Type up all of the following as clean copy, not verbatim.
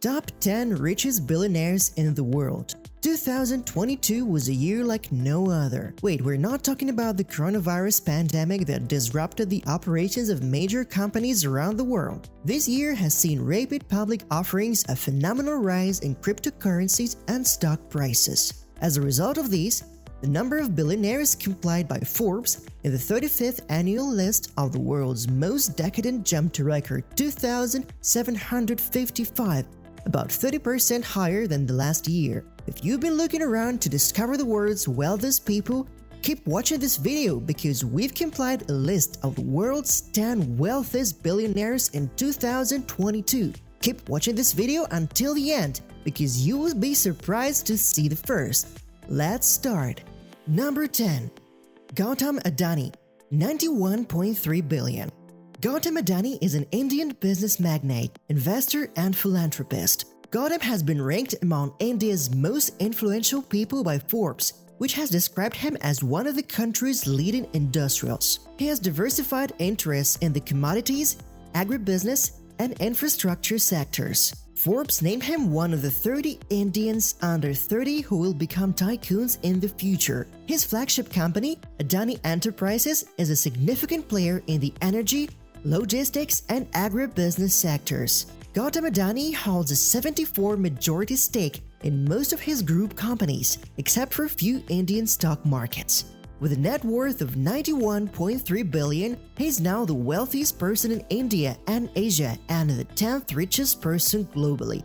Top 10 Richest Billionaires in the World. 2022 was a year like no other. Wait, we're not talking about the coronavirus pandemic that disrupted the operations of major companies around the world. This year has seen rapid public offerings, a phenomenal rise in cryptocurrencies and stock prices. As a result of these, the number of billionaires compiled by Forbes in the 35th annual list of the world's most decadent jumped to record 2,755, about 30% higher than the last year. If you've been looking around to discover the world's wealthiest people, keep watching this video because we've compiled a list of the world's 10 wealthiest billionaires in 2022. Keep watching this video until the end because you will be surprised to see the first. Let's start. Number 10. Gautam Adani, 91.3 billion. Gautam Adani is an Indian business magnate, investor, and philanthropist. Gautam has been ranked among India's most influential people by Forbes, which has described him as one of the country's leading industrials. He has diversified interests in the commodities, agribusiness, and infrastructure sectors. Forbes named him one of the 30 Indians under 30 who will become tycoons in the future. His flagship company, Adani Enterprises, is a significant player in the energy, logistics, and agribusiness sectors. Gautam Adani holds a 74% majority stake in most of his group companies, except for a few Indian stock markets. With a net worth of 91.3 billion, he's now the wealthiest person in India and Asia and the 10th richest person globally.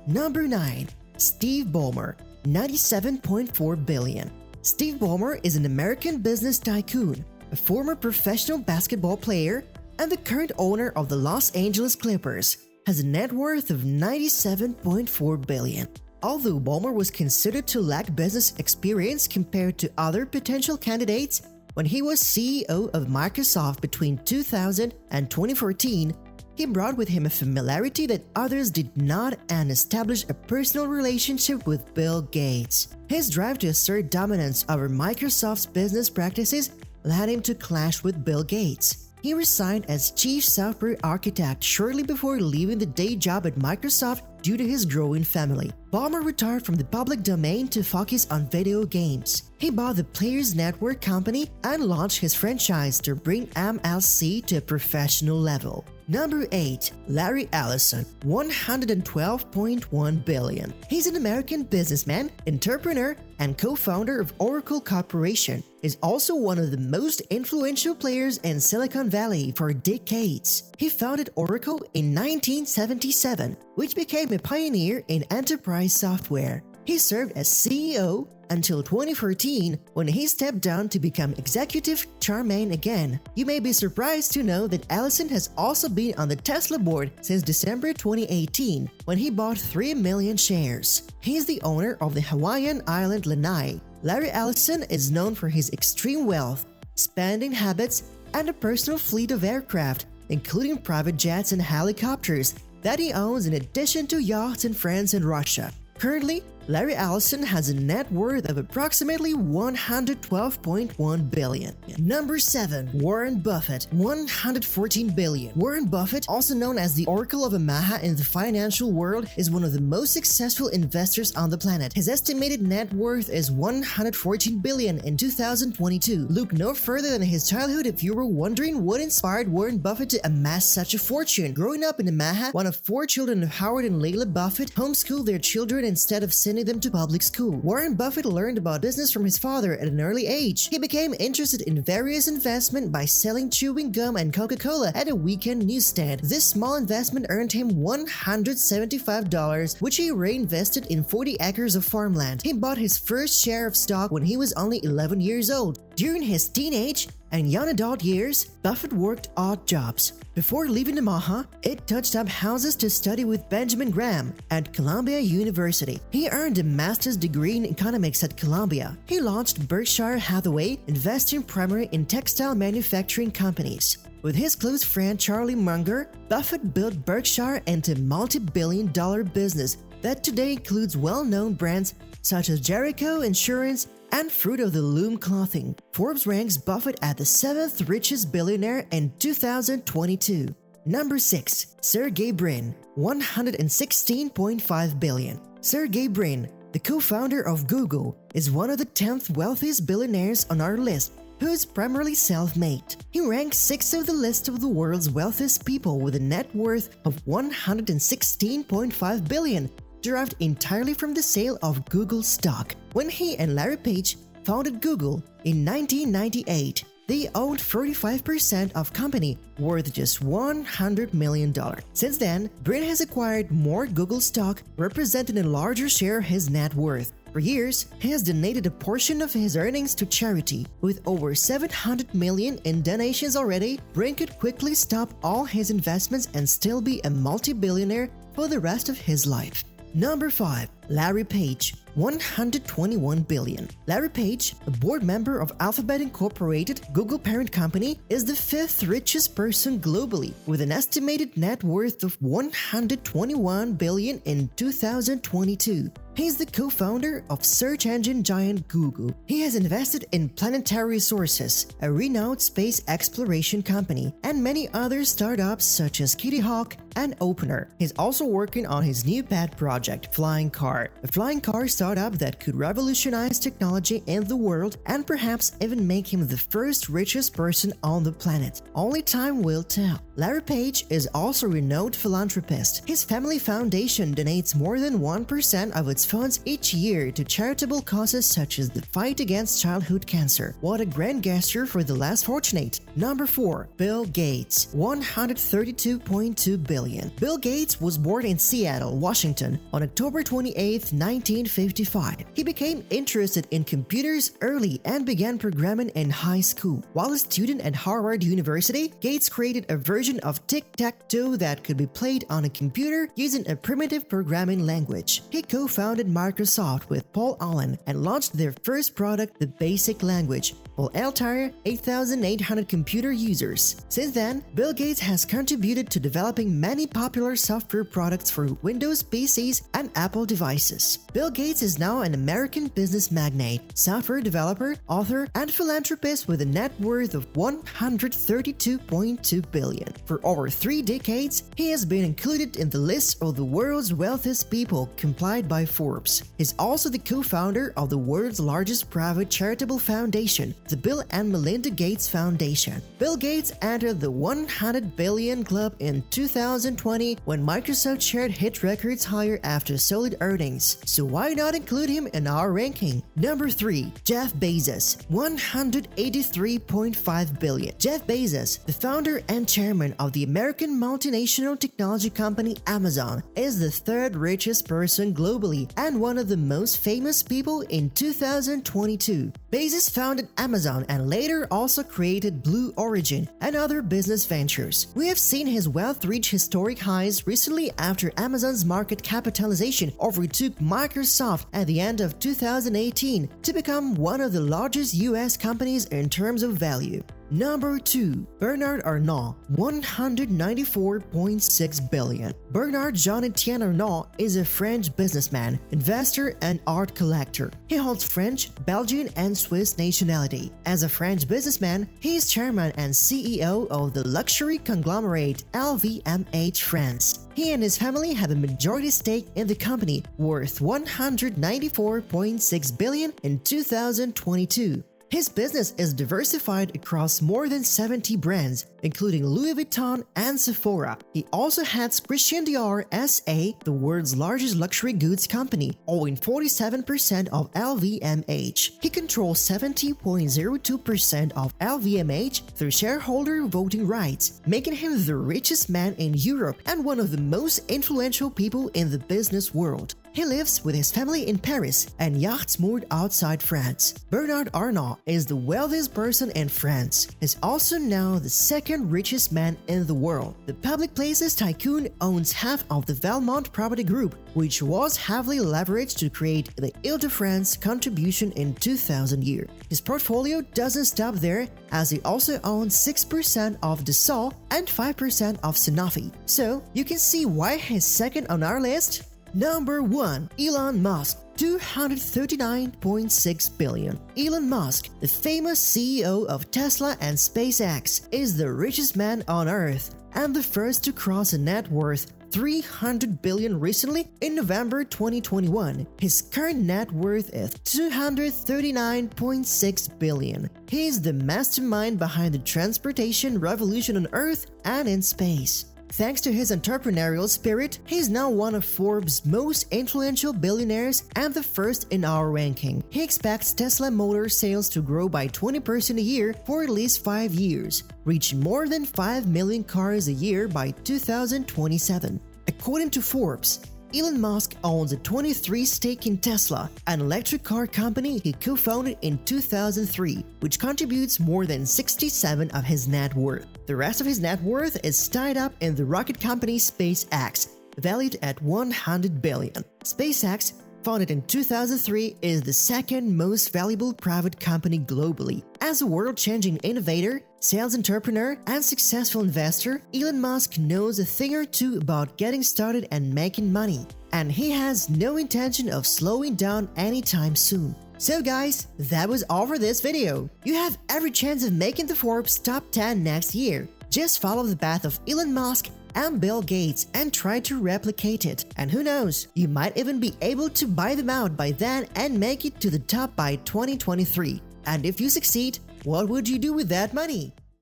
Number 9. Steve Ballmer, 97.4 billion. Steve Ballmer is an American business tycoon, a former professional basketball player, and the current owner of the Los Angeles Clippers, has a net worth of 97.4 billion. Although Ballmer was considered to lack business experience compared to other potential candidates, when he was CEO of Microsoft between 2000 and 2014, he brought with him a familiarity that others did not and established a personal relationship with Bill Gates. His drive to assert dominance over Microsoft's business practices led him to clash with Bill Gates. He resigned as chief software architect shortly before leaving the day job at Microsoft due to his growing family. Ballmer retired from the public domain to focus on video games. He bought the Players Network company and launched his franchise to bring MLC to a professional level. Number 8. Larry Ellison, 112.1 billion. He's an American businessman, entrepreneur, and co-founder of Oracle Corporation. Is also one of the most influential players in Silicon Valley for decades. He founded Oracle in 1977, which became a pioneer in enterprise software. He served as CEO until 2014 when he stepped down to become executive chairman again. You may be surprised to know that Ellison has also been on the Tesla board since December 2018 when he bought 3 million shares. He is the owner of the Hawaiian island Lanai. Larry Ellison is known for his extreme wealth, spending habits, and a personal fleet of aircraft, including private jets and helicopters, that he owns in addition to yachts in France and Russia. Currently, Larry Ellison has a net worth of approximately 112.1 billion. Number 7. Warren Buffett, 114 billion. Warren Buffett, also known as the Oracle of Omaha in the financial world, is one of the most successful investors on the planet. His estimated net worth is 114 billion in 2022. Look no further than his childhood if you were wondering what inspired Warren Buffett to amass such a fortune. Growing up in Omaha, one of 4 children of Howard and Layla Buffett homeschooled their children instead of sending them to public school. Warren Buffett learned about business from his father at an early age. He became interested in various investment by selling chewing gum and Coca-Cola at a weekend newsstand. This small investment earned him $175, which he reinvested in 40 acres of farmland. He bought his first share of stock when he was only 11 years old. During his teenage and young adult years, Buffett worked odd jobs. Before leaving Omaha, it touched up houses to study with Benjamin Graham at Columbia University. He earned a master's degree in economics at Columbia. He launched Berkshire Hathaway, investing primarily in textile manufacturing companies. With his close friend Charlie Munger, Buffett built Berkshire into a multi-billion-dollar business that today includes well-known brands such as Jericho Insurance and Fruit of the Loom Clothing. Forbes ranks Buffett at the 7th richest billionaire in 2022. Number 6. Sergey Brin, $116.5 billion. Sergey Brin, the co-founder of Google, is one of the 10th wealthiest billionaires on our list, who is primarily self-made. He ranks 6th of the list of the world's wealthiest people with a net worth of $116.5 billion, derived entirely from the sale of Google stock. When he and Larry Page founded Google in 1998, they owned 45% of company worth just $100 million. Since then, Brin has acquired more Google stock, representing a larger share of his net worth. For years, he has donated a portion of his earnings to charity. With over $700 million in donations already, Brin could quickly stop all his investments and still be a multi-billionaire for the rest of his life. Number 5. Larry Page, $121 billion. Larry Page, a board member of Alphabet Incorporated, Google parent company, is the 5th richest person globally, with an estimated net worth of $121 billion in 2022. He is the co-founder of search engine giant Google. He has invested in Planetary Resources, a renowned space exploration company, and many other startups such as Kitty Hawk and Opener. He's also working on his new pet project, Flying Car, a flying car startup that could revolutionize technology in the world and perhaps even make him the first richest person on the planet. Only time will tell. Larry Page is also a renowned philanthropist. His family foundation donates more than 1% of its funds each year to charitable causes such as the fight against childhood cancer. What a grand gesture for the less fortunate. Number 4. Bill Gates, $132.2 billion. Bill Gates was born in Seattle, Washington on October 28, 1955. He became interested in computers early and began programming in high school. While a student at Harvard University, Gates created a version of tic-tac-toe that could be played on a computer using a primitive programming language. He co-founded Microsoft with Paul Allen and launched their first product, the BASIC language, will entire 8,800 computer users. Since then, Bill Gates has contributed to developing many popular software products for Windows PCs and Apple devices. Bill Gates is now an American business magnate, software developer, author, and philanthropist with a net worth of $132.2 billion. For over 3 decades, he has been included in the list of the world's wealthiest people compiled by Forbes. He's also the co-founder of the world's largest private charitable foundation, the Bill and Melinda Gates Foundation. Bill Gates entered the 100 billion club in 2020 when Microsoft shared hit records higher after solid earnings. So why not include him in our ranking? Number 3. Jeff Bezos, $183.5 billion. Jeff Bezos, the founder and chairman of the American multinational technology company Amazon, is the 3rd richest person globally and one of the most famous people in 2022. Bezos founded Amazon and later also created Blue Origin and other business ventures. We have seen his wealth reach historic highs recently after Amazon's market capitalization overtook Microsoft at the end of 2018 to become one of the largest US companies in terms of value. Number 2. Bernard Arnault, $194.6 billion. Bernard Jean-Etienne Arnault is a French businessman, investor, and art collector. He holds French, Belgian, and Swiss nationality. As a French businessman, he is chairman and CEO of the luxury conglomerate LVMH France. He and his family have a majority stake in the company, worth $194.6 billion in 2022. His business is diversified across more than 70 brands, including Louis Vuitton and Sephora. He also heads Christian Dior SA, the world's largest luxury goods company, owning 47% of LVMH. He controls 70.02% of LVMH through shareholder voting rights, making him the richest man in Europe and one of the most influential people in the business world. He lives with his family in Paris and yachts moored outside France. Bernard Arnault is the wealthiest person in France. He's also now the 2nd richest man in the world. The public places tycoon owns half of the Valmont Property Group, which was heavily leveraged to create the Ile-de-France contribution in 2000 year. His portfolio doesn't stop there, as he also owns 6% of Dassault and 5% of Sanofi. So you can see why he's 2nd on our list. Number 1. Elon Musk, $239.6 billion. Elon Musk, the famous CEO of Tesla and SpaceX, is the richest man on Earth and the first to cross a net worth 300 billion recently in November 2021. His current net worth is 239.6 billion. He is the mastermind behind the transportation revolution on Earth and in space. Thanks to his entrepreneurial spirit, he is now one of Forbes' most influential billionaires and the first in our ranking. He expects Tesla Motors sales to grow by 20% a year for at least 5 years, reach more than 5 million cars a year by 2027. According to Forbes, Elon Musk owns a 23% stake in Tesla, an electric car company he co-founded in 2003, which contributes more than 67% of his net worth. The rest of his net worth is tied up in the rocket company SpaceX, valued at $100 billion. SpaceX, founded in 2003, is the second most valuable private company globally. As a world-changing innovator, sales entrepreneur, and successful investor, Elon Musk knows a thing or two about getting started and making money, and he has no intention of slowing down anytime soon. So guys, that was all for this video. You have every chance of making the Forbes Top 10 next year. Just follow the path of Elon Musk and Bill Gates and try to replicate it. And who knows, you might even be able to buy them out by then and make it to the top by 2023. And if you succeed, what would you do with that money?